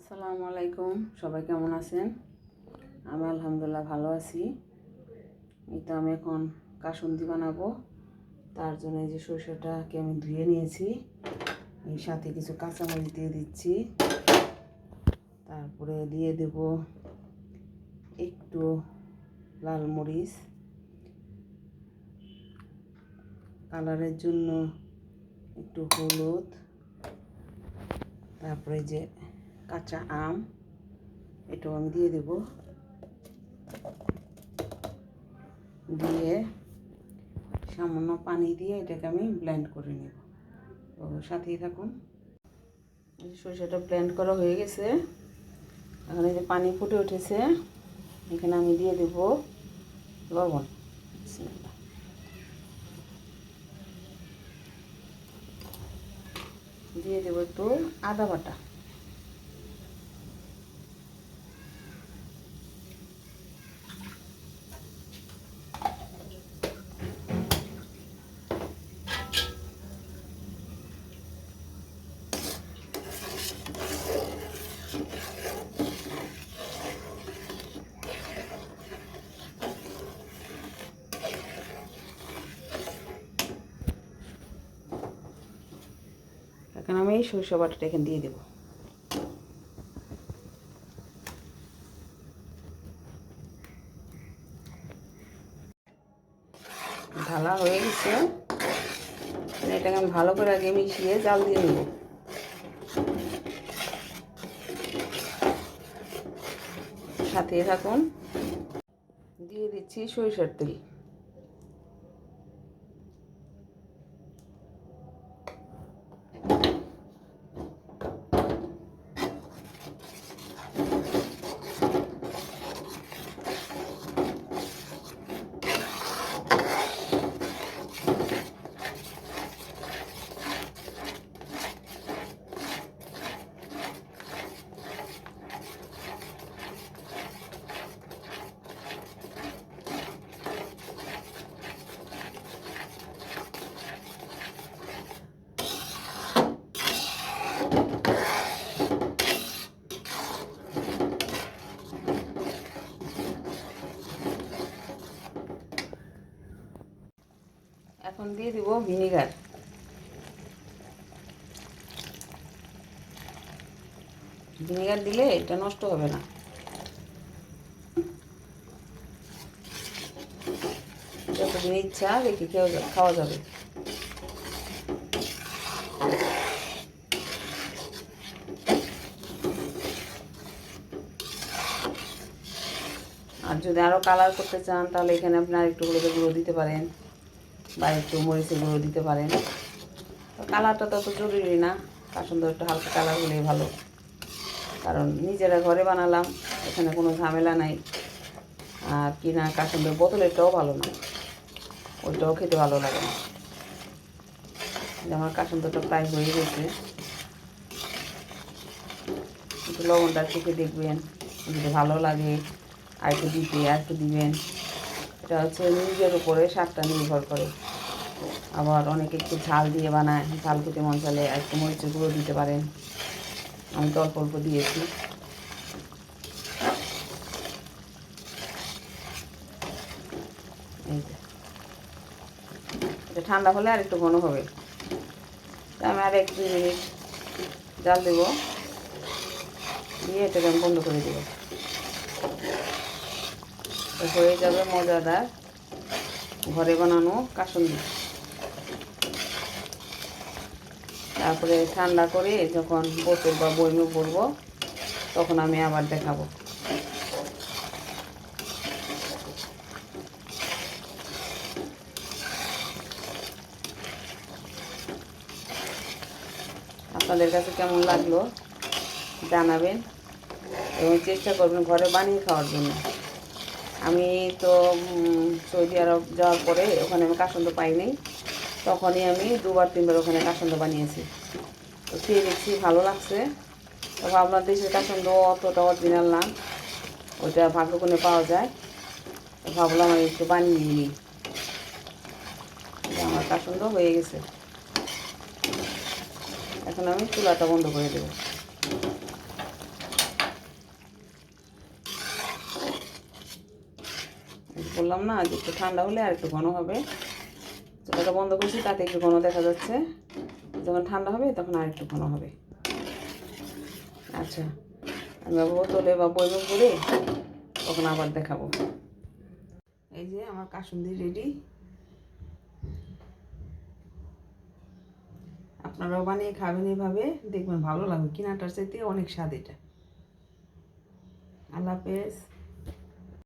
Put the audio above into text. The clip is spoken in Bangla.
আসসালামু আলাইকুম, সবাই কেমন আছেন? আমি আলহামদুলিল্লাহ ভালো আছি। এই তো আমি এখন কাসুন্দি বানাবো। তার জন্য এই যে সরষেটাকে আমি ধুয়ে নিয়েছি, এর সাথে কিছু কাঁচামরিচ দিয়ে দিচ্ছি। তারপরে দিয়ে দেব একটু লাল মরিচ, কালারের জন্য একটু হলুদ, তারপরে যে কাঁচা আম এটাও আমি দিয়ে দেব। দিয়ে সামান্য পানি দিয়ে এটাকে আমি ব্লেন্ড করে নেব। তো সাথেই থাকুন। সরিষাটা ব্লেন্ড করা হয়ে গেছে। এখন এই যে পানি ফুটে উঠেছে, এখানে আমি দিয়ে দেব লবণ। দিয়ে দেব একটু আদা বাটা। এখন আমি এই সরিষা বাটাটা এখানে দিয়ে দেব। ঢালা হয়ে গেছে, এটাকে আমি ভালো করে আগে মিশিয়ে জাল দিয়ে নেব। সাথে থাকুন। দিয়ে দিচ্ছি সরিষার তেল। এখন দিয়ে দিব ভিনেগার। ভিনেগার দিলে এটা নষ্ট হবে না। যতদিন ইচ্ছা রেখে খাওয়া যাবে। আর যদি আরও কালার করতে চান তাহলে এখানে আপনার একটু হলুদের গুঁড়ো দিতে পারেন বা একটু মরিচের গুঁড়ো দিতে পারেন। কালারটা তত জরুরি না, কাসুন্দি একটু হালকা কালার হলেই ভালো। কারণ নিজেরা ঘরে বানালাম, এখানে কোনো ঝামেলা নাই। আর কিনা কাসুন্দির বোতলেরটাও ভালো না, ওইটাও খেতে ভালো লাগে না। আমার কাসুন্দিটা প্রায় হয়ে গেছে। একটু লবণটা চেখে দেখবেন, যদি ভালো লাগে আর একটু দিবেন। এটা হচ্ছে নিজের উপরে স্বাদটা নির্ভর করে। আবার অনেকে একটু ঝাল দিয়ে বানায়, ঝাল খেতে মন চাইলে একটু মরিচের গুঁড়ো দিতে পারেন। আমি তো অল্প অল্প দিয়েছি। এই যে এটা ঠান্ডা হলে আর একটু ঘন হবে। আমি আর 1-2 মিনিট জাল দেব, দিয়ে এটাকে আমি বন্ধ করে দেবো। হয়ে যাবে মজাদার ঘরে বানানো কাসুন্দি। তারপরে ঠান্ডা করে যখন বোতল বা বয়মে ভরবো তখন আমি আবার দেখাবো। আপনাদের কাছে কেমন লাগলো জানাবেন এবং চেষ্টা করবেন ঘরে বানিয়ে খাওয়ার জন্য। আমি তো সৌদি আরব যাওয়ার পরে ওখানে আমি কাসুন্দি পাইনি, তখনই আমি 2-3বার ওখানে কাসুন্দি বানিয়েছি। তো খেয়ে দেখছি ভালো লাগছে। তো ভাবলাম দেশের কাসুন্দি অতটা অরিজিনাল না, ওইটা ভাগ্যগুণে পাওয়া যায়। তো ভাবলাম আমি একটু বানিয়ে নিই। আমার কাসুন্দি হয়ে গেছে। এখন আমি চুলাটা বন্ধ করে দেব। বললাম না যে একটু ঠান্ডা হলে আর একটু ঘন হবে। চুলাটা বন্ধ করছি, তাতে একটু ঘন দেখা যাচ্ছে। যখন ঠান্ডা হবে তখন আর একটু ঘন হবে। আচ্ছা, আমি বোতলে বা বয়ম করে তখন আবার দেখাবো। এই যে আমার কাসুন্দি রেডি। আপনারাও বানিয়ে খাবেন এভাবে, দেখবেন ভালো লাগবে। কিনাটার চাইতে অনেক স্বাদ এটা। আল্লাহ হাফেজ।